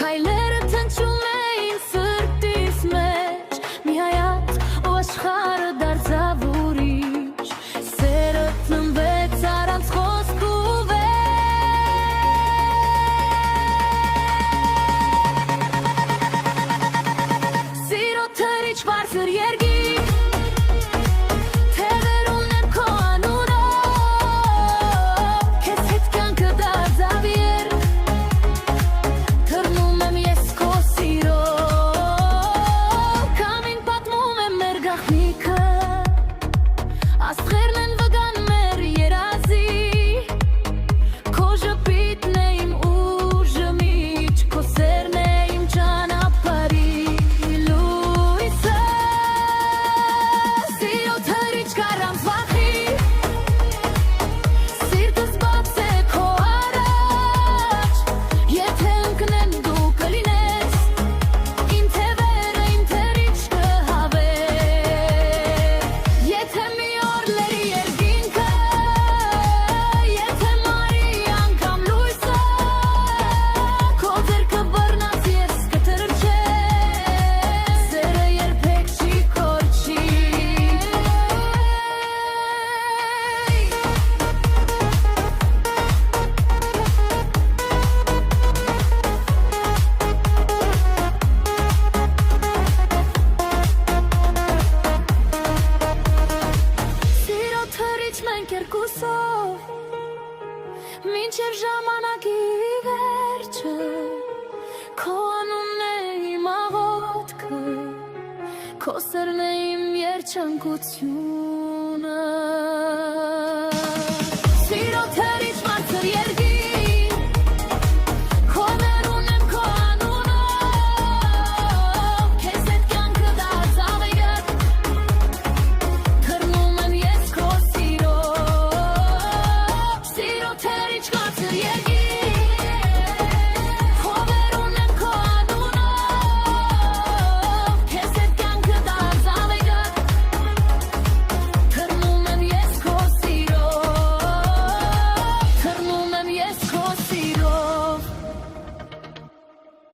Քայլերը թնչում էին սրտիս մեջ, մի հայաց ու աշխարհը դարձավ ուրիշ, սերը ծնվեց առանց խոսք ու վեր։ Սիրո թրիչ բարձր երգիք, թևեր ունեմ քո անունով, քեզ հետ կյանքը դարձավ երգ, թռնում եմ ես քո սիրով, քամին պատմում եմ մեր գաղտնիքը, աստղերն են վգան մեր երազի, քո ժպիտն է իմ ուժը միջ, քո սերն է իմ ճանապարհի լույսը, սիրո թրիչ կառանց վախի, սիրտս բաց է քո առաջ, եթե ընկնեմ դու կլինես, իմ թևերը իմ թրիչ կհավես, եթե մի օր լերի երկինքը, եթե մարի անգամ լույսը, քո ձեռքը բռնած ես կթրջեմ, սերը երբեք չի կորչի։ Սիրո թրիչ մենք երկուսով, մինչև ժամանակի վերջը, քո անունն է իմ աղոթքը, քո սերն է իմ երջանկություն։